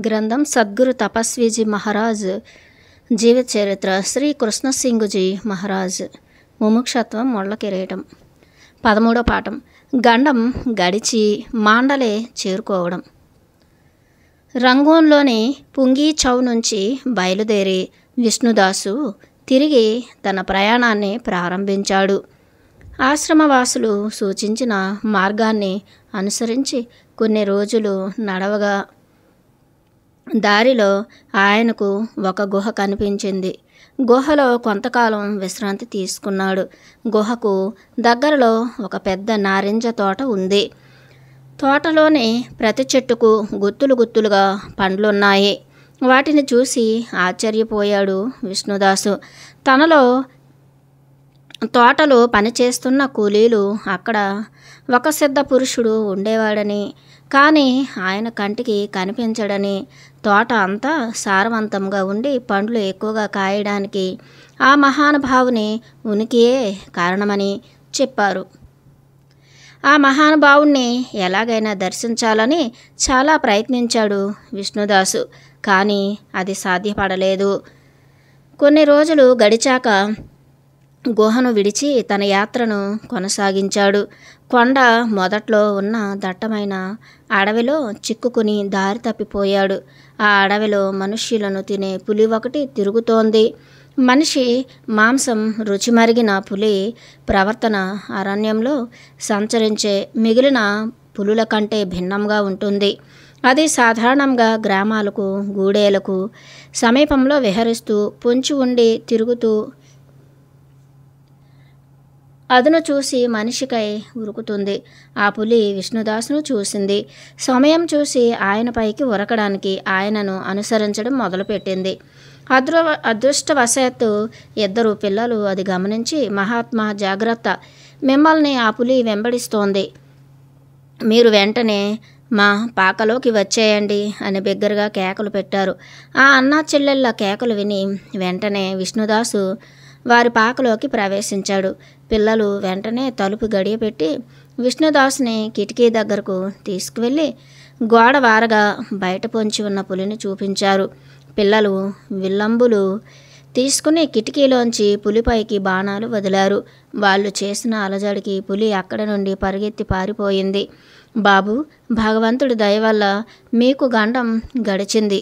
గ్రంథం సద్గురు తపస్వీజీ మహారాజ్ జీవిత చరిత్ర శ్రీ కృష్ణసింగుజీ మహారాజ్ ముముక్షత్వం ముళ్ళ కిరీటం 13వ పాఠం గండం గడిచి మాండలే చేరుకోవడం. రంగూన్లోని పుంగీ చౌ నుంచి బయలుదేరి విష్ణుదాసు తిరిగి తన ప్రయాణాన్ని ప్రారంభించాడు. ఆశ్రమవాసులు సూచించిన మార్గాన్ని అనుసరించి కొన్ని రోజులు నడవగా దారిలో ఆయనకు ఒక గుహ కనిపించింది. గుహలో కొంతకాలం విశ్రాంతి తీసుకున్నాడు. గుహకు దగ్గరలో ఒక పెద్ద నారింజ తోట ఉంది. తోటలోని ప్రతి చెట్టుకు గుత్తులు గుత్తులుగా పండ్లున్నాయి. వాటిని చూసి ఆశ్చర్యపోయాడు విష్ణుదాసు. తోటలో పనిచేస్తున్న కూలీలు అక్కడ ఒక సిద్ధ పురుషుడు ఉండేవాడని, కానీ ఆయన కంటికి కనిపించడని, తోట అంతా సారవంతంగా ఉండి పండ్లు ఎక్కువగా కాయడానికి ఆ మహానుభావుని ఉనికియే కారణమని చెప్పారు. ఆ మహానుభావుణ్ణి ఎలాగైనా దర్శించాలని చాలా ప్రయత్నించాడు విష్ణుదాసు, కానీ అది సాధ్యపడలేదు. కొన్ని రోజులు గడిచాక గుహను విడిచి తన యాత్రను కొనసాగించాడు. కొండ మొదట్లో ఉన్న దట్టమైన అడవిలో చిక్కుకుని దారి తప్పిపోయాడు. ఆ అడవిలో మనుష్యులను తినే పులి ఒకటి తిరుగుతోంది. మనిషి మాంసం రుచి మరిగిన పులి ప్రవర్తన అరణ్యంలో సంచరించే మిగిలిన పులుల కంటే భిన్నంగా ఉంటుంది. అది సాధారణంగా గ్రామాలకు గూడేలకు సమీపంలో విహరిస్తూ పొంచి ఉండి తిరుగుతూ అదును చూసి మనిషికై ఉరుకుతుంది. ఆ పులి విష్ణుదాసును చూసింది. సమయం చూసి ఆయన పైకి ఉరకడానికి ఆయనను అనుసరించడం మొదలుపెట్టింది. అదృష్టవశాత్తు ఇద్దరు పిల్లలు అది గమనించి, మహాత్మా జాగ్రత్త, మిమ్మల్ని ఆ పులి వెంబడిస్తోంది, మీరు వెంటనే మా పాకలోకి వచ్చేయండి అని బిగ్గరగా కేకలు పెట్టారు. ఆ అన్నా చెల్లెళ్ళ కేకలు విని వెంటనే విష్ణుదాసు వారి పాకలోకి ప్రవేశించాడు. పిల్లలు వెంటనే తలుపు గడియపెట్టి విష్ణుదాసుని కిటికీ దగ్గరకు తీసుకువెళ్ళి గోడ వారగా బయట పొంచి ఉన్న పులిని చూపించారు. పిల్లలు విల్లంబులు తీసుకుని కిటికీలోంచి పులిపైకి బాణాలు వదిలారు. వాళ్ళు చేసిన అలజడికి పులి అక్కడి నుండి పరిగెత్తి పారిపోయింది. బాబు, భగవంతుడి దయ వల్ల మీకు గండం గడిచింది,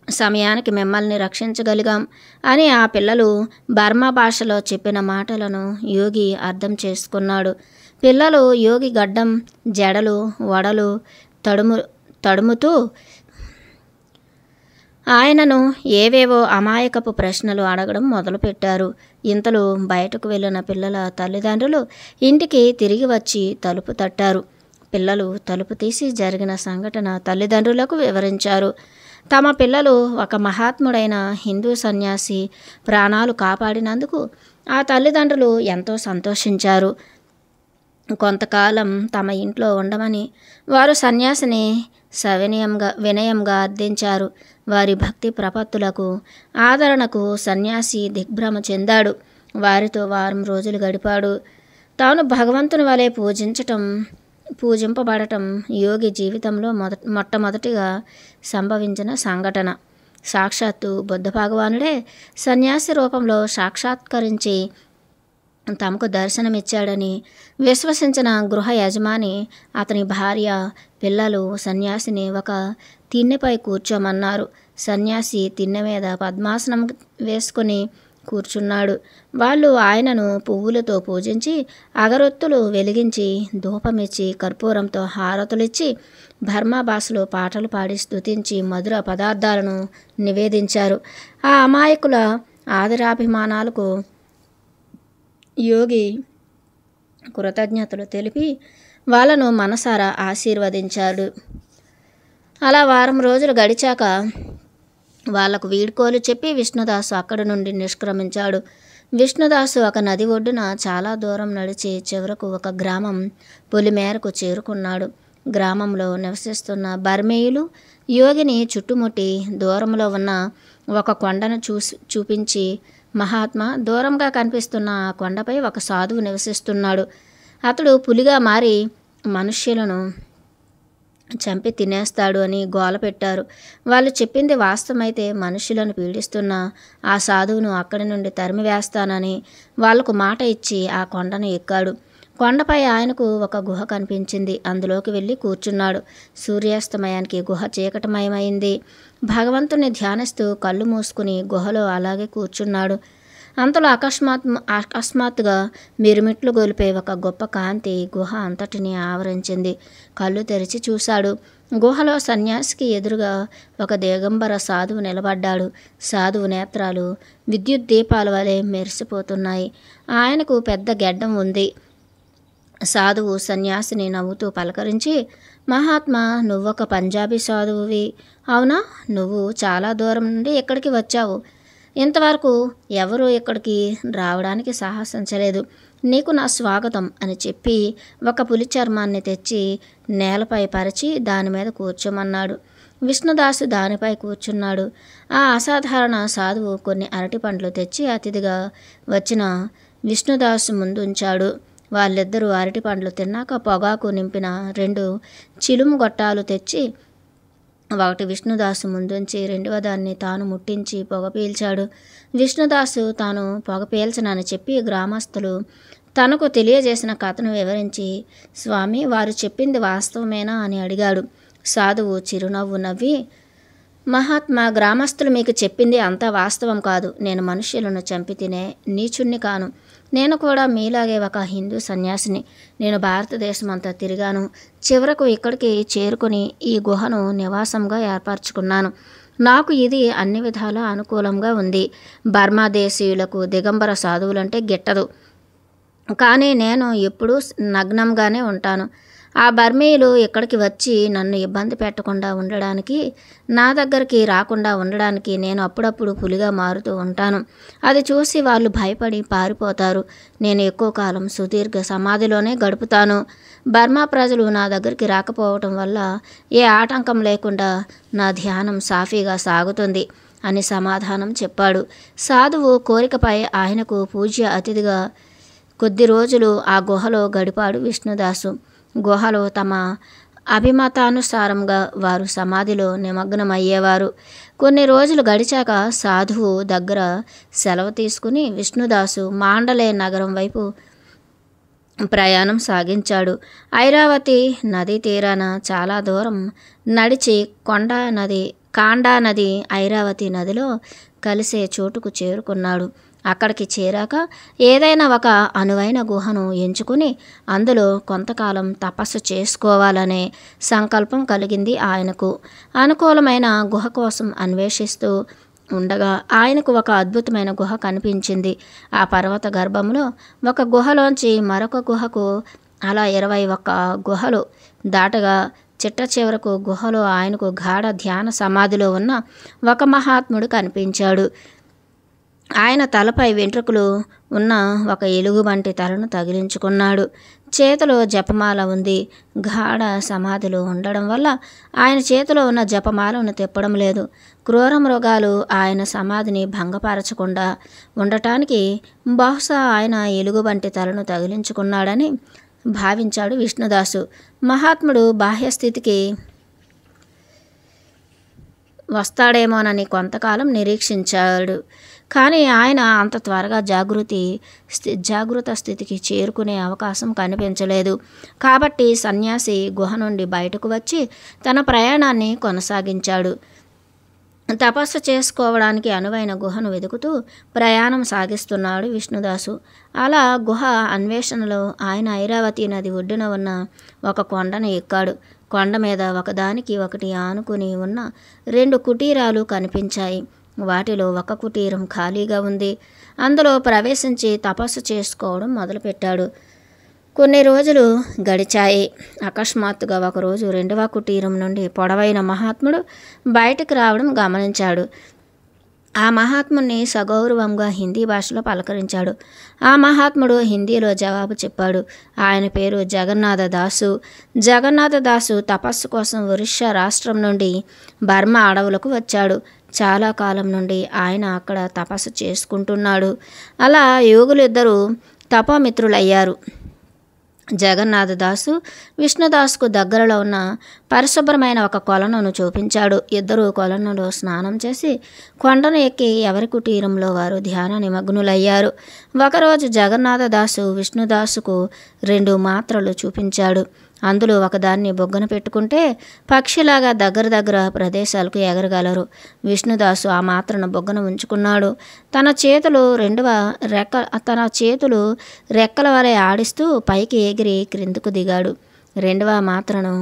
సమయానికి మిమ్మల్ని రక్షించగలిగాం అని ఆ పిల్లలు బర్మా భాషలో చెప్పిన మాటలను యోగి అర్థం చేసుకున్నాడు. పిల్లలు యోగి గడ్డం జడలు వడలు తడుముతూ ఆయనను ఏవేవో అమాయకపు ప్రశ్నలు అడగడం మొదలుపెట్టారు. ఇంతలో బయటకు వెళ్ళిన పిల్లల తల్లిదండ్రులు ఇంటికి తిరిగి వచ్చి తలుపు తట్టారు. పిల్లలు తలుపు తీసి జరిగిన సంఘటన తల్లిదండ్రులకు వివరించారు. తమ పిల్లలు ఒక మహాత్ముడైన హిందూ సన్యాసి ప్రాణాలు కాపాడినందుకు ఆ తల్లిదండ్రులు ఎంతో సంతోషించారు. కొంతకాలం తమ ఇంట్లో ఉండమని వారు సన్యాసిని వినయంగా అర్థించారు. వారి భక్తి ప్రపత్తులకు ఆదరణకు సన్యాసి దిగ్భ్రమ చెందాడు. వారితో వారం రోజులు గడిపాడు. తాను భగవంతుని వలె పూజింపబడటం యోగి జీవితంలో మొట్టమొదటిగా సంభవించిన సంఘటన. సాక్షాత్తు బుద్ధ భగవానుడే సన్యాసి రూపంలో సాక్షాత్కరించి తమకు దర్శనమిచ్చాడని విశ్వసించిన గృహ యజమాని, అతని భార్య, పిల్లలు సన్యాసిని ఒక తిన్నెపై కూర్చోమన్నారు. సన్యాసి తిన్నె మీద పద్మాసనం వేసుకుని కూర్చున్నాడు. వాళ్ళు ఆయనను పువ్వులతో పూజించి అగరొత్తులు వెలిగించి ధూపమిచ్చి కర్పూరంతో హారతులిచ్చి బర్మా భాషలో పాటలు పాడి స్తుతించి మధుర పదార్థాలను నివేదించారు. ఆ అమాయకుల ఆదరాభిమానాలకు యోగి కృతజ్ఞతలు తెలిపి వాళ్ళను మనసారా ఆశీర్వదించాడు. అలా వారం రోజులు గడిచాక వాళ్లకు వీడ్కోలు చెప్పి విష్ణుదాసు అక్కడి నుండి నిష్క్రమించాడు. విష్ణుదాసు ఒక నది ఒడ్డున చాలా దూరం నడిచి చివరకు ఒక గ్రామం పొలిమేరకు చేరుకున్నాడు. గ్రామంలో నివసిస్తున్న బర్మేయులు యోగిని చుట్టుముట్టి దూరంలో ఉన్న ఒక కొండను చూపించి, మహాత్మా, దూరంగా కనిపిస్తున్న ఆ కొండపై ఒక సాధువు నివసిస్తున్నాడు. అతడు పులిగా మారి మనుష్యులను చంపి తినేస్తాడు అని గోల పెట్టారు. వాళ్ళు చెప్పింది వాస్తవమైతే మనుషులను పీడిస్తున్న ఆ సాధువును అక్కడి నుండి తరిమివేస్తానని వాళ్లకు మాట ఇచ్చి ఆ కొండను ఎక్కాడు. కొండపై ఆయనకు ఒక గుహ కనిపించింది. అందులోకి వెళ్ళి కూర్చున్నాడు. సూర్యాస్తమయానికి గుహ చీకటమయమైంది. భగవంతుని ధ్యానిస్తూ కళ్ళు మూసుకుని గుహలో అలాగే కూర్చున్నాడు. అంతలో అకస్మాత్తుగా మిరుమిట్లు గొలిపే ఒక గొప్ప కాంతి గుహ అంతటిని ఆవరించింది. కళ్ళు తెరిచి చూశాడు. గుహలో సన్యాసికి ఎదురుగా ఒక దిగంబర సాధువు నిలబడ్డాడు. సాధువు నేత్రాలు విద్యుత్ దీపాల వలె మెరిసిపోతున్నాయి. ఆయనకు పెద్ద గెడ్డం ఉంది. సాధువు సన్యాసిని నవ్వుతూ పలకరించి, మహాత్మా, నువ్వొక పంజాబీ సాధువువి అవునా? నువ్వు చాలా దూరం నుండి ఇక్కడికి వచ్చావు. ఇంతవరకు ఎవరూ ఇక్కడికి రావడానికి సాహసించలేదు. నీకు నా స్వాగతం అని చెప్పి ఒక పులి చర్మాన్ని తెచ్చి నేలపై పరిచి దాని మీద కూర్చోమన్నాడు. విష్ణుదాసు దానిపై కూర్చున్నాడు. ఆ అసాధారణ సాధువు కొన్ని అరటి పండ్లు తెచ్చి అతిథిగా వచ్చిన విష్ణుదాసు ముందుంచాడు. వాళ్ళిద్దరూ అరటి పండ్లు తిన్నాక పొగాకు నింపిన 2 చిలుము గొట్టాలు తెచ్చి ఒకటి విష్ణుదాసు ముందుంచి రెండవ దాన్ని తాను ముట్టించి పొగ పీల్చాడు. విష్ణుదాసు తాను పొగ పీల్చనని చెప్పి గ్రామస్తులు తనకు తెలియజేసిన కథను వివరించి, స్వామి, వారు చెప్పింది వాస్తవమేనా అని అడిగాడు. సాధువు చిరునవ్వు నవ్వి, మహాత్మా, గ్రామస్తులు మీకు చెప్పింది అంతా వాస్తవం కాదు. నేను మనుష్యులను చంపి తినే నీచుణ్ణి కాను. నేను కూడా మీలాగే ఒక హిందూ సన్యాసిని. నేను భారతదేశం అంతా తిరిగాను. చివరకు ఇక్కడికి చేరుకుని ఈ గుహను నివాసంగా ఏర్పరచుకున్నాను. నాకు ఇది అన్ని విధాలా అనుకూలంగా ఉంది. బర్మా దేశీయులకు దిగంబర సాధువులంటే గిట్టదు. కానీ నేను ఎప్పుడూ నగ్నంగానే ఉంటాను. ఆ బర్మీయులు ఇక్కడికి వచ్చి నన్ను ఇబ్బంది పెట్టకుండా ఉండడానికి, నా దగ్గరికి రాకుండా ఉండడానికి నేను అప్పుడప్పుడు పులిగా మారుతూ ఉంటాను. అది చూసి వాళ్ళు భయపడి పారిపోతారు. నేను ఎక్కువ కాలం సుదీర్ఘ సమాధిలోనే గడుపుతాను. బర్మా ప్రజలు నా దగ్గరికి రాకపోవటం వల్ల ఏ ఆటంకం లేకుండా నా ధ్యానం సాఫీగా సాగుతుంది అని సమాధానం చెప్పాడు. సాధువు కోరికపై ఆయనకు పూజ్య అతిథిగా కొద్ది రోజులు ఆ గుహలో గడిపాడు విష్ణుదాసు. గుహలో తమ అభిమతానుసారంగా వారు సమాధిలో నిమగ్నమయ్యేవారు. కొన్ని రోజులు గడిచాక సాధువు దగ్గర సెలవు తీసుకుని విష్ణుదాసు మాండలే నగరం వైపు ప్రయాణం సాగించాడు. ఐరావతి నదీ తీరాన చాలా దూరం నడిచి కాండా నది ఐరావతి నదిలో కలిసే చోటుకు చేరుకున్నాడు. అక్కడికి చేరాక ఏదైనా ఒక అనువైన గుహను ఎంచుకుని అందులో కొంతకాలం తపస్సు చేసుకోవాలనే సంకల్పం కలిగింది ఆయనకు. అనుకూలమైన గుహ కోసం అన్వేషిస్తూ ఉండగా ఆయనకు ఒక అద్భుతమైన గుహ కనిపించింది. ఆ పర్వత గర్భంలో ఒక గుహలోంచి మరొక గుహకు అలా 21 గుహలు దాటగా చిట్ట చివరకు గుహలో ఆయనకు గాఢ ధ్యాన సమాధిలో ఉన్న ఒక మహాత్ముడు కనిపించాడు. ఆయన తలపై వెంట్రుకలు ఉన్న ఒక ఎలుగుబంటి తలను తగిలించుకున్నాడు. చేతిలో జపమాల ఉంది. గాఢ సమాధిలో ఉండడం వల్ల ఆయన చేతిలో ఉన్న జపమాలను తిప్పడం లేదు. క్రూర మృగాలు ఆయన సమాధిని భంగపరచకుండా ఉండటానికి బహుశా ఆయన ఎలుగుబంటి తలను తగిలించుకున్నాడని భావించాడు విష్ణుదాసు. మహాత్ముడు బాహ్యస్థితికి వస్తాడేమోనని కొంతకాలం నిరీక్షించాడు. కానీ ఆయన అంత త్వరగా జాగృత స్థితికి చేరుకునే అవకాశం కనిపించలేదు. కాబట్టి సన్యాసి గుహ నుండి బయటకు వచ్చి తన ప్రయాణాన్ని కొనసాగించాడు. తపస్సు చేసుకోవడానికి అనువైన గుహను వెతుకుతూ ప్రయాణం సాగిస్తున్నాడు విష్ణుదాసు. అలా గుహ అన్వేషణలో ఆయన ఐరావతి నది ఒడ్డున ఉన్న ఒక కొండను ఎక్కాడు. కొండ మీద ఒకదానికి ఒకటి ఆనుకుని ఉన్న 2 కుటీరాలు కనిపించాయి. వాటిలో ఒక కుటీరం ఖాళీగా ఉంది. అందులో ప్రవేశించి తపస్సు చేసుకోవడం మొదలుపెట్టాడు. కొన్ని రోజులు గడిచాయి. అకస్మాత్తుగా ఒకరోజు 2వ కుటీరం నుండి పొడవైన మహాత్ముడు బయటకు రావడం గమనించాడు. ఆ మహాత్ముని సగౌరవంగా హిందీ భాషలో పలకరించాడు. ఆ మహాత్ముడు హిందీలో జవాబు చెప్పాడు. ఆయన పేరు జగన్నాథదాసు. జగన్నాథదాసు తపస్సు కోసం ఒరిస్సా రాష్ట్రం నుండి బర్మా అడవులకు వచ్చాడు. చాలా కాలం నుండి ఆయన అక్కడ తపస్సు చేసుకుంటున్నాడు. అలా యోగులిద్దరూ తపోమిత్రులయ్యారు. జగన్నాథదాసు విష్ణుదాసుకు దగ్గరలో ఉన్న పరిశుభ్రమైన ఒక కొలనును చూపించాడు. ఇద్దరూ కొలనులో స్నానం చేసి కొండను ఎక్కి ఎవరి కుటీరంలో వారు ధ్యాన నిమగ్నులయ్యారు. ఒకరోజు జగన్నాథదాసు విష్ణుదాసుకు 2 మాత్రలు చూపించాడు. అందులో ఒకదాన్ని బొగ్గన పెట్టుకుంటే పక్షిలాగా దగ్గర ప్రదేశాలకు ఎగరగలరు. విష్ణుదాసు ఆ మాత్రను బొగ్గన ఉంచుకున్నాడు. తన చేతులు రెక్కల వలె ఆడిస్తూ పైకి ఎగిరి క్రిందకు దిగాడు. 2వ మాత్రను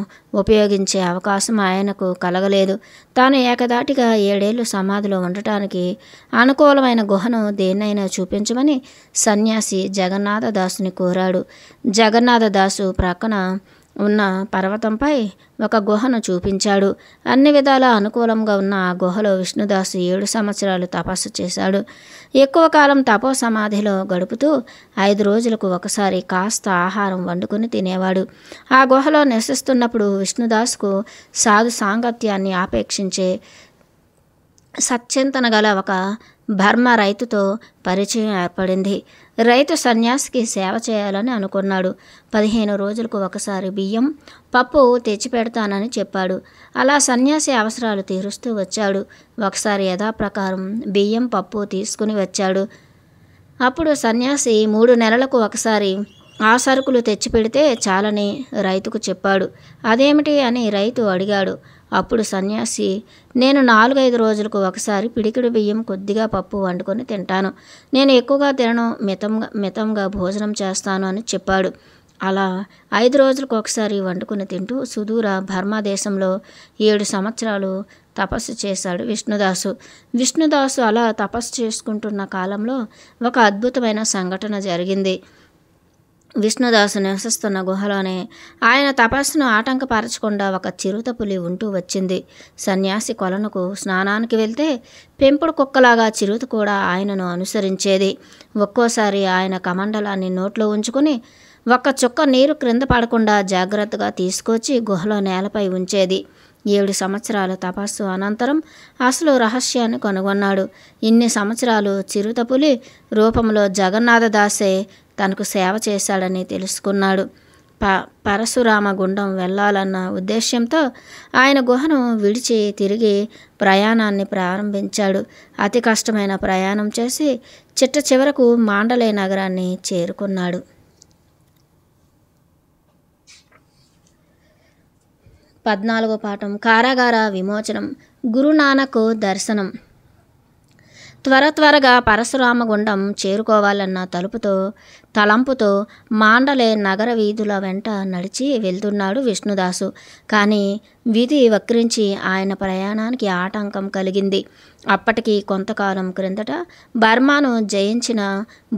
ఉపయోగించే అవకాశం ఆయనకు కలగలేదు. తాను ఏకదాటిగా 7 ఏళ్ళు సమాధిలో ఉండటానికి అనుకూలమైన గుహను దేన్నైనా చూపించమని సన్యాసి జగన్నాథదాసుని కోరాడు. జగన్నాథదాసు ప్రక్కన ఉన్న పర్వతంపై ఒక గుహను చూపించాడు. అన్ని విధాలా అనుకూలంగా ఉన్న ఆ గుహలో విష్ణుదాసు 7 సంవత్సరాలు తపస్సు చేశాడు. ఎక్కువ కాలం తపో సమాధిలో గడుపుతూ 5 రోజులకు ఒకసారి కాస్త ఆహారం వండుకొని తినేవాడు. ఆ గుహలో నివసిస్తున్నప్పుడు విష్ణుదాసుకు సాధు సాంగత్యాన్ని ఆపేక్షించే సచ్చింతన గల ఒక బర్మా రైతుతో పరిచయం ఏర్పడింది. రైతు సన్యాసికి సేవ చేయాలని అనుకున్నాడు. 15 రోజులకు ఒకసారి బియ్యం, పప్పు తెచ్చిపెడతానని చెప్పాడు. అలా సన్యాసి అవసరాలు తీరుస్తూ వచ్చాడు. ఒకసారి యథాప్రకారం బియ్యం, పప్పు తీసుకుని వచ్చాడు. అప్పుడు సన్యాసి 3 నెలలకు ఒకసారి ఆ సరుకులు తెచ్చిపెడితే చాలని రైతుకు చెప్పాడు. అదేమిటి అని రైతు అడిగాడు. అప్పుడు సన్యాసి, నేను 4-5 రోజులకు ఒకసారి పిడికిడు బియ్యం, కొద్దిగా పప్పు వండుకొని తింటాను. నేను ఎక్కువగా తినను, మితంగా భోజనం చేస్తాను అని చెప్పాడు. అలా 5 రోజులకు ఒకసారి వండుకొని తింటూ సుదూర బర్మా దేశంలో 7 సంవత్సరాలు తపస్సు చేశాడు విష్ణుదాసు. విష్ణుదాసు అలా తపస్సు చేసుకుంటున్న కాలంలో ఒక అద్భుతమైన సంఘటన జరిగింది. విష్ణుదాసు నివసిస్తున్న గుహలోనే ఆయన తపస్సును ఆటంకపరచకుండా ఒక చిరుతపులి ఉంటూ వచ్చింది. సన్యాసి కొలనుకు స్నానానికి వెళ్తే పెంపుడు కుక్కలాగా చిరుత కూడా ఆయనను అనుసరించేది. ఒక్కోసారి ఆయన కమండలాన్ని నోట్లో ఉంచుకుని ఒక్క చుక్క నీరు క్రింద పడకుండా జాగ్రత్తగా తీసుకొచ్చి గుహలో నేలపై ఉంచేది. 7 సంవత్సరాల తపస్సు అనంతరం అసలు రహస్యాన్ని కనుగొన్నాడు. ఇన్ని సంవత్సరాలు చిరుతపులి రూపంలో జగన్నాథదాసే తనకు సేవ చేశాడని తెలుసుకున్నాడు. పరశురామ గుండం వెళ్ళాలన్న ఉద్దేశ్యంతో ఆయన గుహను విడిచి తిరిగి ప్రయాణాన్ని ప్రారంభించాడు. అతి కష్టమైన ప్రయాణం చేసి చిట్ట చివరకు మాండలే నగరాన్ని చేరుకున్నాడు. 14వ పాఠం కారాగార విమోచనం. గురునానక్ దర్శనం. త్వరగా పరశురామగుండం చేరుకోవాలన్న తలంపుతో మాండలే నగర వీధుల వెంట నడిచి వెళ్తున్నాడు విష్ణుదాసు. కానీ విధి వక్రించి ఆయన ప్రయాణానికి ఆటంకం కలిగింది. అప్పటికి కొంతకాలం క్రిందట బర్మాను జయించిన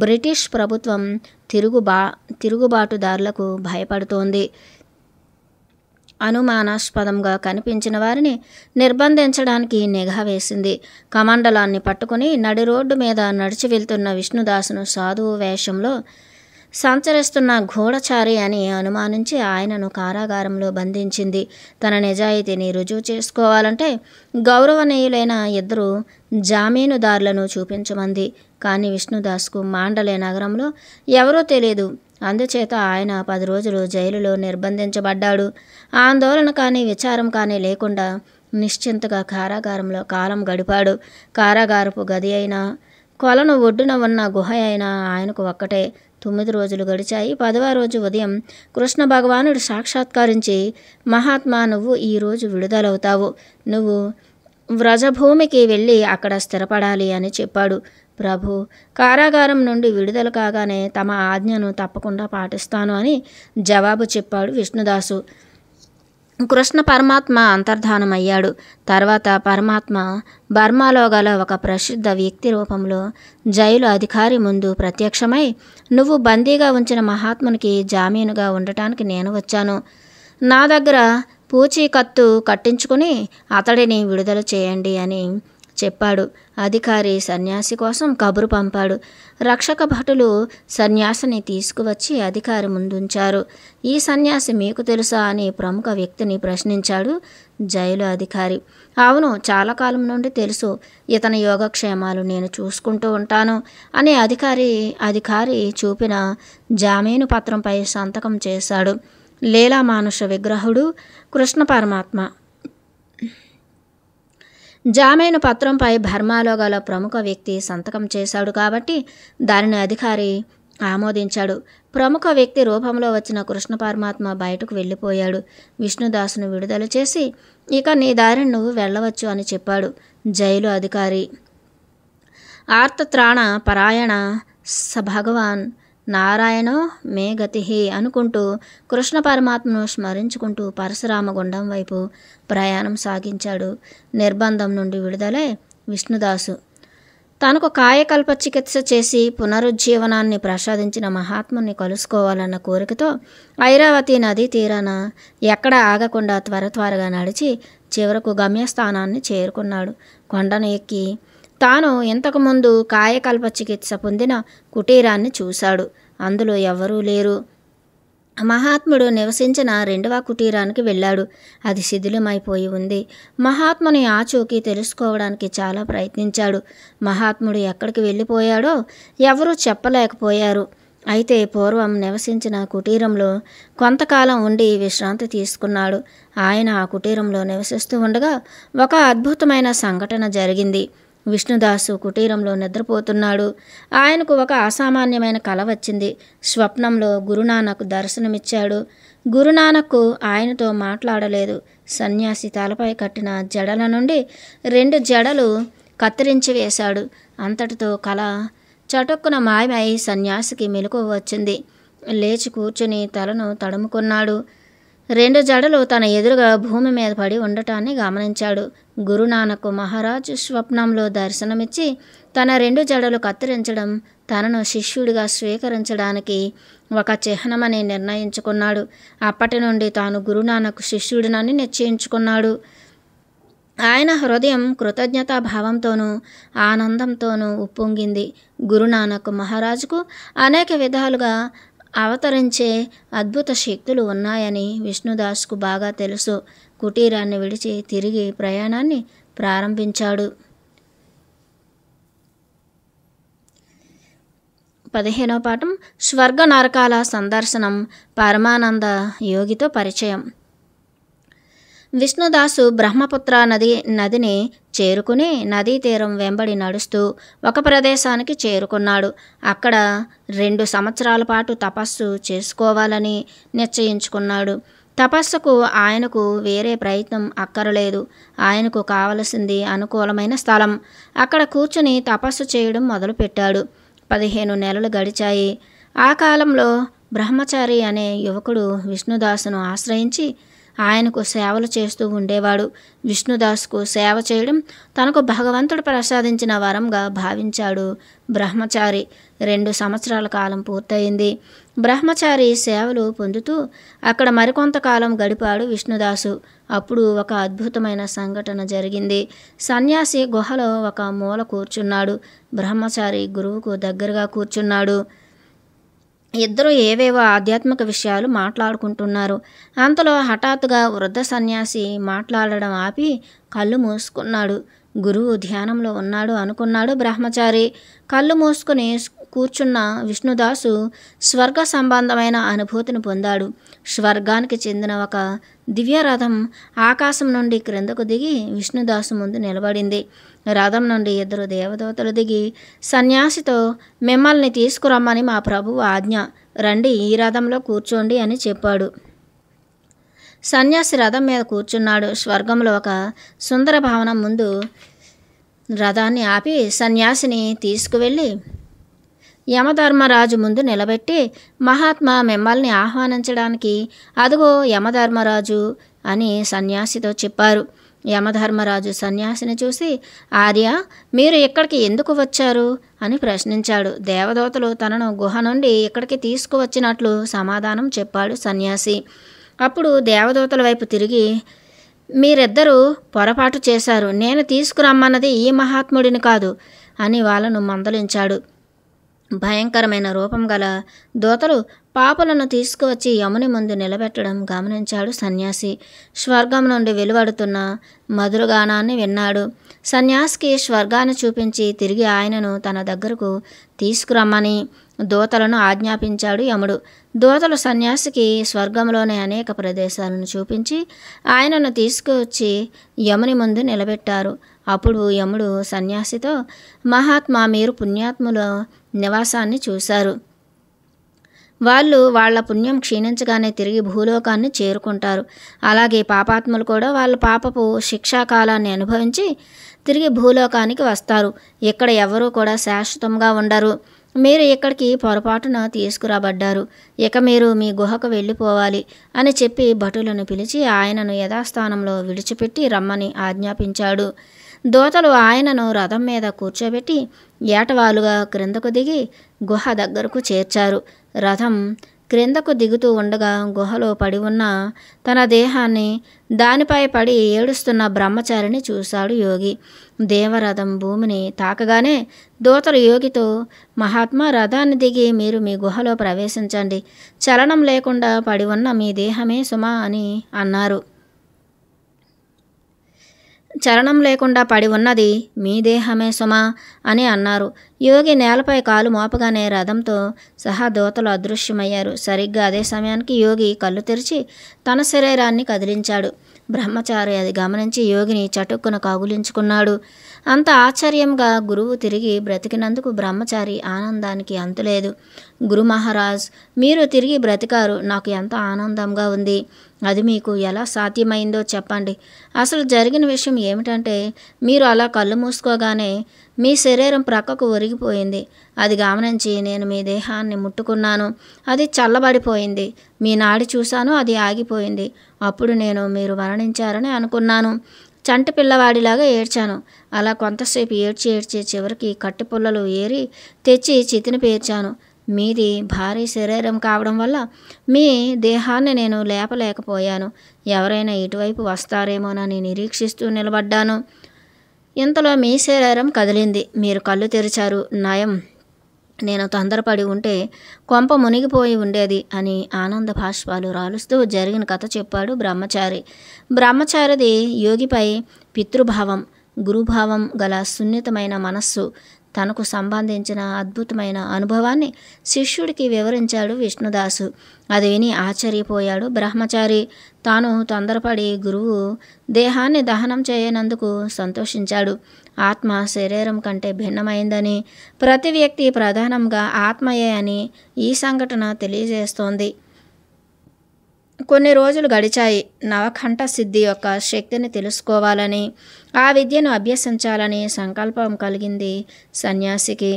బ్రిటిష్ ప్రభుత్వం తిరుగుబాటుదారులకు భయపడుతోంది. అనుమానాస్పదంగా కనిపించిన వారిని నిర్బంధించడానికి నిఘా వేసింది. కమండలాన్ని పట్టుకుని నడి రోడ్డు మీద నడిచి వెళ్తున్న విష్ణుదాసును సాధువు వేషంలో సంచరిస్తున్న గూఢచారి అని అనుమానించి ఆయనను కారాగారంలో బంధించింది. తన నిజాయితీని రుజువు చేసుకోవాలంటే గౌరవనీయులైన 2 జామీనుదారులను చూపించమంది. కానీ విష్ణుదాస్కు మాండలే నగరంలో ఎవరూ తెలియదు. అందుచేత ఆయన 10 రోజులు జైలులో నిర్బంధించబడ్డాడు. ఆందోళన కానీ విచారం కానీ లేకుండా నిశ్చింతగా కారాగారంలో కాలం గడిపాడు. కారాగారపు గది అయినా కొలను ఒడ్డున ఉన్న గుహ అయినా ఆయనకు ఒక్కటే. 9 రోజులు గడిచాయి. 10వ రోజు ఉదయం కృష్ణ భగవానుడు సాక్షాత్కరించి, మహాత్మా, నువ్వు ఈరోజు విడుదలవుతావు. నువ్వు వ్రజభూమికి వెళ్ళి అక్కడ స్థిరపడాలి అని చెప్పాడు. ప్రభు, కారాగారం నుండి విడుదల కాగానే తమ ఆజ్ఞను తప్పకుండా పాటిస్తాను అని జవాబు చెప్పాడు విష్ణుదాసు. కృష్ణ పరమాత్మ అంతర్ధానమయ్యాడు. తర్వాత పరమాత్మ బర్మాలో గల ఒక ప్రసిద్ధ వ్యక్తి రూపంలో జైలు అధికారి ముందు ప్రత్యక్షమై, నువ్వు బందీగా ఉంచిన మహాత్మునికి జామీనుగా ఉండటానికి నేను వచ్చాను. నా దగ్గర పూచీకత్తు కట్టించుకుని అతడిని విడుదల చేయండి అని చెప్పాడు. అధికారి సన్యాసి కోసం కబురు పంపాడు. రక్షక భటులు సన్యాసిని తీసుకువచ్చి అధికారి ముందుంచారు. ఈ సన్యాసి మీకు తెలుసా అని ప్రముఖ వ్యక్తిని ప్రశ్నించాడు జైలు అధికారి. అవును, చాలా కాలం నుండి తెలుసు. ఇతని యోగక్షేమాలు నేను చూసుకుంటూ ఉంటాను అని అధికారి చూపిన జామీను పత్రంపై సంతకం చేశాడు. లీలామానుష విగ్రహుడు కృష్ణ పరమాత్మ. జామీను పత్రంపై బర్మాలో గల ప్రముఖ వ్యక్తి సంతకం చేశాడు కాబట్టి దానిని అధికారి ఆమోదించాడు. ప్రముఖ వ్యక్తి రూపంలో వచ్చిన కృష్ణ పరమాత్మ బయటకు వెళ్ళిపోయాడు. విష్ణుదాసును విడుదల చేసి ఇక నీ దారిని నువ్వు వెళ్ళవచ్చు అని చెప్పాడు జైలు అధికారి. ఆర్తత్రాణ పరాయణ స భగవాన్ నారాయణో మే గతి అనుకుంటూ కృష్ణ పరమాత్మను స్మరించుకుంటూ పరశురామగుండం వైపు ప్రయాణం సాగించాడు. నిర్బంధం నుండి విడుదలై విష్ణుదాసు తనకు కాయకల్ప చికిత్స చేసి పునరుజ్జీవనాన్ని ప్రసాదించిన మహాత్ముని కలుసుకోవాలన్న కోరికతో ఐరావతి నదీ తీరాన ఎక్కడ ఆగకుండా త్వరగా నడిచి చివరకు గమ్యస్థానాన్ని చేరుకున్నాడు. కొండను ఎక్కి తాను ఇంతకుముందు కాయకల్ప చికిత్స పొందిన కుటీరాన్ని చూశాడు. అందులో ఎవ్వరూ లేరు. మహాత్ముడు నివసించిన రెండవ కుటీరానికి వెళ్ళాడు. అది శిథిలమైపోయి ఉంది. మహాత్ముని ఆచూకీ తెలుసుకోవడానికి చాలా ప్రయత్నించాడు. మహాత్ముడు ఎక్కడికి వెళ్ళిపోయాడో ఎవరూ చెప్పలేకపోయారు. అయితే పూర్వం నివసించిన కుటీరంలో కొంతకాలం ఉండి విశ్రాంతి తీసుకున్నాడు. ఆయన ఆ కుటీరంలో నివసిస్తూ ఉండగా ఒక అద్భుతమైన సంఘటన జరిగింది. విష్ణుదాసు కుటీరంలో నిద్రపోతున్నాడు. ఆయనకు ఒక అసామాన్యమైన కల వచ్చింది. స్వప్నంలో గురునానక్ దర్శనమిచ్చాడు. గురునానక్ ఆయనతో మాట్లాడలేదు. సన్యాసి తలపై కట్టిన జడల నుండి 2 జడలు కత్తిరించి వేశాడు. అంతటితో కల చటుక్కున మాయమై సన్యాసికి మెలకువ వచ్చింది. లేచి కూర్చుని తలను తడుముకున్నాడు. 2 జడలు తన ఎదురుగా భూమి మీద పడి ఉండటాన్ని గమనించాడు. గురునానక్ మహారాజు స్వప్నంలో దర్శనమిచ్చి తన 2 జడలు కత్తిరించడం తనను శిష్యుడిగా స్వీకరించడానికి ఒక చిహ్నమని నిర్ణయించుకున్నాడు. అప్పటి నుండి తాను గురునానక్ శిష్యుడినని నిశ్చయించుకున్నాడు. ఆయన హృదయం కృతజ్ఞతాభావంతోనూ ఆనందంతోనూ ఉప్పొంగింది. గురునానక్ మహారాజుకు అనేక విధాలుగా అవతరించే అద్భుత శక్తులు ఉన్నాయని విష్ణుదాస్కు బాగా తెలుసు. కుటీరాన్ని విడిచి తిరిగి ప్రయాణాన్ని ప్రారంభించాడు. 15వ పాఠం స్వర్గ నరకాల సందర్శనం. పరమానంద యోగితో పరిచయం. విష్ణుదాసు బ్రహ్మపుత్ర నదిని చేరుకుని నదీ తీరం వెంబడి నడుస్తూ ఒక ప్రదేశానికి చేరుకున్నాడు. అక్కడ 2 సంవత్సరాల పాటు తపస్సు చేసుకోవాలని నిశ్చయించుకున్నాడు. తపస్సుకు ఆయనకు వేరే ప్రయత్నం అక్కరలేదు. ఆయనకు కావలసింది అనుకూలమైన స్థలం. అక్కడ కూర్చుని తపస్సు చేయడం మొదలుపెట్టాడు. 15 నెలలు గడిచాయి. ఆ కాలంలో బ్రహ్మచారి అనే యువకుడు విష్ణుదాసును ఆశ్రయించి ఆయనకు సేవలు చేస్తూ ఉండేవాడు. విష్ణుదాస్కు సేవ చేయడం తనకు భగవంతుడు ప్రసాదించిన వరంగా భావించాడు బ్రహ్మచారి. 2 సంవత్సరాల కాలం పూర్తయింది. బ్రహ్మచారి సేవలు పొందుతూ అక్కడ మరికొంతకాలం గడిపాడు విష్ణుదాసు. అప్పుడు ఒక అద్భుతమైన సంఘటన జరిగింది. సన్యాసి గుహలో ఒక మూల కూర్చున్నాడు. బ్రహ్మచారి గురువుకు దగ్గరగా కూర్చున్నాడు. ఇద్దరు ఏవేవో ఆధ్యాత్మిక విషయాలు మాట్లాడుకుంటున్నారు. అంతలో హఠాత్తుగా వృద్ధ సన్యాసి మాట్లాడడం ఆపి కళ్ళు మూసుకున్నాడు. గురువు ధ్యానంలో ఉన్నాడు అనుకున్నాడు బ్రహ్మచారి. కళ్ళు మూసుకుని కూర్చున్న విష్ణుదాసు స్వర్గ సంబంధమైన అనుభూతిని పొందాడు. స్వర్గానికి చెందిన ఒక దివ్యరథం ఆకాశం నుండి క్రిందకు దిగి విష్ణుదాసు ముందు నిలబడింది. రథం నుండి 2 దేవదూతలు దిగి సన్యాసితో మిమ్మల్ని తీసుకురమ్మని మా ప్రభువు ఆజ్ఞ, రండి ఈ రథంలో కూర్చోండి అని చెప్పాడు. సన్యాసి రథం మీద కూర్చున్నాడు. స్వర్గంలో ఒక సుందర భవనం ముందు రథాన్ని ఆపి సన్యాసిని తీసుకువెళ్ళి యమధర్మరాజు ముందు నిలబెట్టి, మహాత్మా మిమ్మల్ని ఆహ్వానించడానికి అదుగో యమధర్మరాజు అని సన్యాసితో చెప్పారు. యమధర్మరాజు సన్యాసిని చూసి, ఆర్య, మీరు ఇక్కడికి ఎందుకు వచ్చారు అని ప్రశ్నించాడు. దేవదూతలు తనను గుహ నుండి ఇక్కడికి తీసుకువచ్చినట్లు సమాధానం చెప్పాడు సన్యాసి. అప్పుడు దేవదూతల వైపు తిరిగి, మీరిద్దరూ పొరపాటు చేశారు. నేను తీసుకురమ్మన్నది ఈ మహాత్ముడిని కాదు అని వాళ్ళను మందలించాడు. భయంకరమైన రూపం గల దూతలు పాపలను తీసుకువచ్చి యముని ముందు నిలబెట్టడం గమనించాడు సన్యాసి. స్వర్గం నుండి వెలువడుతున్న మధురగానాన్ని విన్నాడు. సన్యాసికి స్వర్గాన్ని చూపించి తిరిగి ఆయనను తన దగ్గరకు తీసుకురమ్మని దూతలను ఆజ్ఞాపించాడు యముడు. దూతలు సన్యాసికి స్వర్గంలోని అనేక ప్రదేశాలను చూపించి ఆయనను తీసుకువచ్చి యముని ముందు నిలబెట్టారు. అప్పుడు యముడు సన్యాసితో, మహాత్మా, మీరు పుణ్యాత్ముల నివాసాన్ని చూశారు. వాళ్ళు వాళ్ళ పుణ్యం క్షీణించగానే తిరిగి భూలోకాన్ని చేరుకుంటారు. అలాగే పాపాత్ములు కూడా వాళ్ళ పాపపు శిక్షాకాలాన్ని అనుభవించి తిరిగి భూలోకానికి వస్తారు. ఇక్కడ ఎవరూ కూడా శాశ్వతంగా ఉండరు. మీరు ఇక్కడికి పొరపాటున తీసుకురాబడ్డారు. ఇక మీరు మీ గుహకు వెళ్ళిపోవాలి అని చెప్పి భటులను పిలిచి ఆయనను యథాస్థానంలో విడిచిపెట్టి రమ్మని ఆజ్ఞాపించాడు. దూతలు ఆయనను రథం మీద కూర్చోబెట్టి ఏటవాలుగా క్రిందకు దిగి గుహ దగ్గరకు చేర్చారు. రథం క్రిందకు దిగుతూ ఉండగా గుహలో పడి ఉన్న తన దేహాన్ని దానిపై పడి ఏడుస్తున్న బ్రహ్మచారిని చూశాడు యోగి. దేవరథం భూమిని తాకగానే దూతలు యోగితో, మహాత్మా, రథాన్ని దిగి మీరు మీ గుహలో ప్రవేశించండి. చలనం లేకుండా పడి ఉన్న మీ దేహమే సుమా అని అన్నారు. చలనం లేకుండా పడి ఉన్నది మీ దేహమే సుమా అని అన్నారు. యోగి నేలపై కాలు మోపగానే రథంతో సహా దూతలు అదృశ్యమయ్యారు. సరిగ్గా అదే సమయానికి యోగి కళ్ళు తెరిచి తన శరీరాన్ని కదిలించాడు. బ్రహ్మచారి అది గమనించి యోగిని చటుక్కున కౌగిలించుకున్నాడు. అంత ఆశ్చర్యంగా గురువు తిరిగి బ్రతికినందుకు బ్రహ్మచారి ఆనందానికి అంతులేదు. గురు మహారాజ్, మీరు తిరిగి బ్రతికారు. నాకు ఎంత ఆనందంగా ఉంది. అది మీకు ఎలా సాధ్యమైందో చెప్పండి. అసలు జరిగిన విషయం ఏమిటంటే, మీరు అలా కళ్ళు మూసుకోగానే మీ శరీరం ప్రక్కకు ఒరిగిపోయింది. అది గమనించి నేను మీ దేహాన్ని ముట్టుకున్నాను. అది చల్లబడిపోయింది. మీ నాడి చూశాను, అది ఆగిపోయింది. అప్పుడు నేను మీరు మరణించారని అనుకున్నాను. చంటి పిల్లవాడిలాగా ఏడ్చాను. అలా కొంతసేపు ఏడ్చి చివరికి కట్టిపుల్లలు ఏరి తెచ్చి చితిని పేర్చాను. మీది భారీ శరీరం కావడం వల్ల మీ దేహాన్ని నేను లేపలేకపోయాను. ఎవరైనా ఇటువైపు వస్తారేమోనని నిరీక్షిస్తూ నిలబడ్డాను. ఇంతలో మీ శరీరం కదిలింది. మీరు కళ్ళు తెరిచారు. నయం, నేను తొందరపడి ఉంటే కొంప మునిగిపోయి ఉండేది అని ఆనంద భాష్పాలు రాలుస్తూ జరిగిన కథ చెప్పాడు బ్రహ్మచారి. బ్రహ్మచారిది యోగిపై పితృభావం, గురుభావం గల సున్నితమైన మనస్సు. తనకు సంబంధించిన అద్భుతమైన అనుభవాన్ని శిష్యుడికి వివరించాడు విష్ణుదాసు. అది విని ఆశ్చర్యపోయాడు బ్రహ్మచారి. తాను తొందరపడి గురువు దేహాన్ని దహనం చేయనందుకు సంతోషించాడు. ఆత్మ శరీరం కంటే భిన్నమైందని, ప్రతి వ్యక్తి ప్రధానంగా ఆత్మయే అని ఈ సంఘటన తెలియజేస్తోంది. కొన్ని రోజులు గడిచాయి. నవకంఠ సిద్ధి యొక్క శక్తిని తెలుసుకోవాలని, ఆ విద్యను అభ్యసించాలని సంకల్పం కలిగింది సన్యాసికి.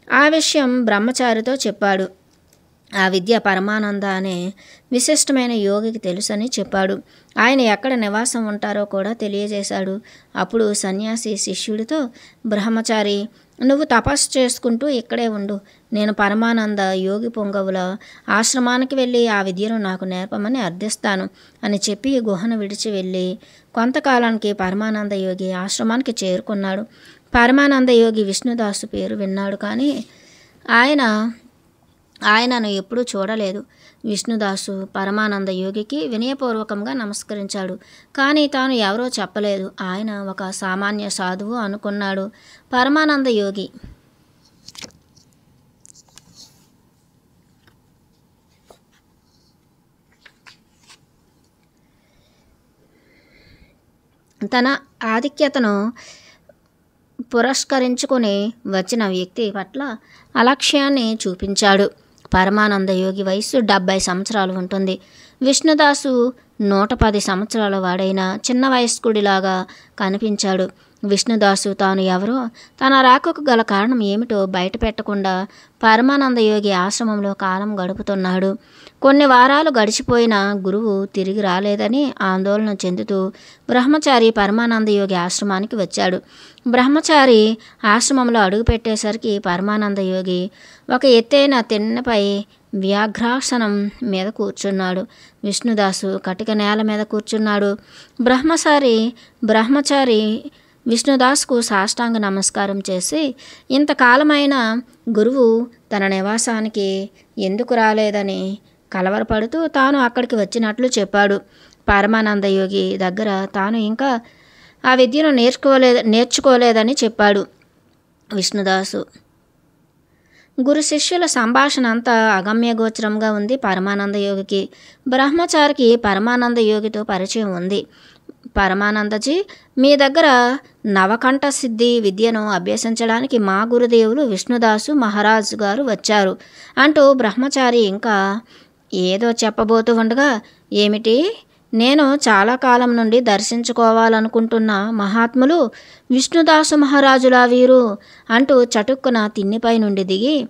ఆ విషయం బ్రహ్మచారితో చెప్పాడు. ఆ విద్య పరమానంద అనే విశిష్టమైన యోగికి తెలుసని చెప్పాడు. ఆయన ఎక్కడ నివాసం ఉంటారో కూడా తెలియజేశాడు. అప్పుడు సన్యాసి శిష్యుడితో, బ్రహ్మచారి, నువ్వు తపస్సు చేసుకుంటూ ఇక్కడే ఉండు. నేను పరమానంద యోగి పొంగవుల ఆశ్రమానికి వెళ్ళి ఆ విద్యను నాకు నేర్పమని అర్థిస్తాను అని చెప్పి గుహను విడిచి వెళ్ళి కొంతకాలానికి పరమానంద యోగి ఆశ్రమానికి చేరుకున్నాడు. పరమానంద యోగి విష్ణుదాసు పేరు విన్నాడు, కానీ ఆయనను ఎప్పుడూ చూడలేదు. విష్ణుదాసు పరమానంద యోగికి వినయపూర్వకంగా నమస్కరించాడు. కానీ తాను ఎవరో చెప్పలేదు. ఆయన ఒక సామాన్య సాధువు అనుకున్నాడు. పరమానంద యోగి తన ఆధిక్యతను పురస్కరించుకుని వచ్చిన వ్యక్తి పట్ల అలక్ష్యాన్ని చూపించాడు. పరమానంద యోగి వయస్సు 70 సంవత్సరాలు ఉంటుంది. విష్ణుదాసు 110 సంవత్సరాల వాడైన చిన్న వయస్కుడిలాగా కనిపించాడు. విష్ణుదాసు తాను ఎవరో, తన రాకకు గల కారణం ఏమిటో బయట పెట్టకుండా పరమానంద యోగి ఆశ్రమంలో కాలం గడుపుతున్నాడు. కొన్ని వారాలు గడిచిపోయినా గురువు తిరిగి రాలేదని ఆందోళన చెందుతూ బ్రహ్మచారి పరమానంద యోగి ఆశ్రమానికి వచ్చాడు. బ్రహ్మచారి ఆశ్రమంలో అడుగుపెట్టేసరికి పరమానంద యోగి ఒక ఎత్తైన తిన్నెపై వ్యాఘ్రాసనం మీద కూర్చున్నాడు. విష్ణుదాసు కటిక నేల మీద కూర్చున్నాడు. బ్రహ్మచారి విష్ణుదాస్కు సాష్టాంగ నమస్కారం చేసి, ఇంతకాలమైన గురువు తన నివాసానికి ఎందుకు రాలేదని కలవరపడుతూ తాను అక్కడికి వచ్చినట్లు చెప్పాడు. పరమానంద యోగి దగ్గర తాను ఇంకా ఆ విద్యను నేర్చుకోలేదని చెప్పాడు. విష్ణుదాసు గురు శిష్యుల సంభాషణ అంతా అగమ్యగోచరంగా ఉంది పరమానంద యోగికి. బ్రహ్మచారికి పరమానంద యోగితో పరిచయం ఉంది. పరమానందజీ, మీ దగ్గర నవకంఠ సిద్ధి విద్యను అభ్యసించడానికి మా గురుదేవులు విష్ణుదాసు మహారాజ్ గారు వచ్చారు అంటూ బ్రహ్మచారి ఇంకా ఏదో చెప్పబోతూ ఉండగా, ఏమిటి, నేను చాలా కాలం నుండి దర్శించుకోవాలనుకుంటున్న మహాత్ములు విష్ణుదాసు మహారాజులా వీరు అంటూ చటుక్కున తిన్నిపై నుండి దిగి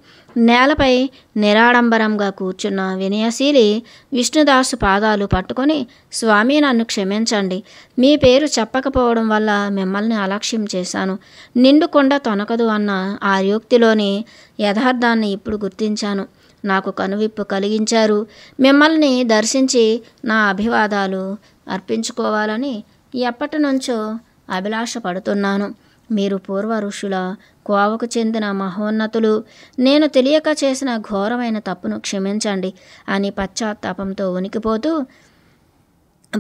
నేలపై నిరాడంబరంగా కూర్చున్న వినయశీలి విష్ణుదాసు పాదాలు పట్టుకొని, స్వామి, నన్ను క్షమించండి. మీ పేరు చెప్పకపోవడం వల్ల మిమ్మల్ని అలక్ష్యం చేశాను. నిండు కొండ తొనకదు అన్న ఆ యోక్తిలోని యథార్థాన్ని ఇప్పుడు గుర్తించాను. నాకు కనువిప్పు కలిగించారు. మిమ్మల్ని దర్శించి నా అభివాదాలు అర్పించుకోవాలని ఎప్పటి నుంచో అభిలాష పడుతున్నాను. మీరు పూర్వ ఋషుల కోవకు చెందిన మహోన్నతులు. నేను తెలియక చేసిన ఘోరమైన తప్పును క్షమించండి అని పశ్చాత్తాపంతో వణికిపోతూ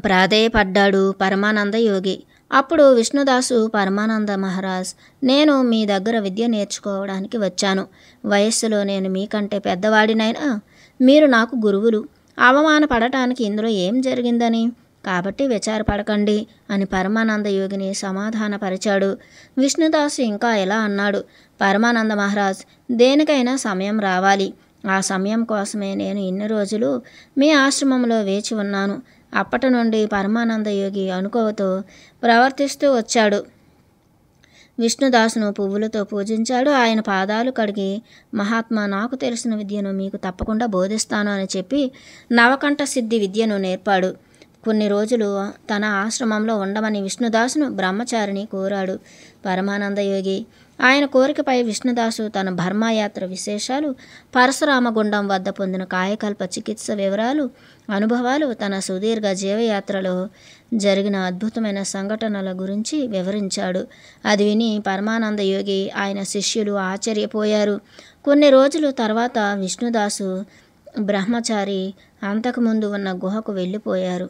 ప్రాధేయపడ్డాడు పరమానంద యోగి. అప్పుడు విష్ణుదాసు, పరమానంద మహారాజ్, నేను మీ దగ్గర విద్య నేర్చుకోవడానికి వచ్చాను. వయస్సులో నేను మీకంటే పెద్దవాడినైనా మీరు నాకు గురువులు. అవమానపడటానికి ఇందులో ఏం జరిగిందని, కాబట్టి విచారపడకండి అని పరమానంద యోగిని సమాధానపరిచాడు. విష్ణుదాసు ఇంకా ఎలా అన్నాడు, పరమానంద మహారాజ్, దేనికైనా సమయం రావాలి. ఆ సమయం కోసమే నేను ఇన్ని రోజులు మీ ఆశ్రమంలో వేచి ఉన్నాను. అప్పటి నుండి పరమానంద యోగి అనుకోవతో ప్రవర్తిస్తూ వచ్చాడు. విష్ణుదాసును పువ్వులతో పూజించాడు. ఆయన పాదాలు కడిగి, మహాత్మా, నాకు తెలిసిన విద్యను మీకు తప్పకుండా బోధిస్తాను అని చెప్పి నవకంఠ సిద్ధి విద్యను నేర్పాడు. కొన్ని రోజులు తన ఆశ్రమంలో ఉండమని విష్ణుదాసును బ్రహ్మచారిని కోరాడు పరమానంద యోగి. ఆయన కోరికపై విష్ణుదాసు తన బర్మాయాత్ర విశేషాలు, పరశురామగుండం వద్ద పొందిన కాయకల్ప చికిత్స వివరాలు, అనుభవాలు, తన సుదీర్ఘ జీవయాత్రలో జరిగిన అద్భుతమైన సంఘటనల గురించి వివరించాడు. అది విని పరమానంద యోగి, ఆయన శిష్యులు ఆశ్చర్యపోయారు. కొన్ని రోజుల తర్వాత విష్ణుదాసు, బ్రహ్మచారి అంతకుముందు ఉన్న గుహకు వెళ్ళిపోయారు.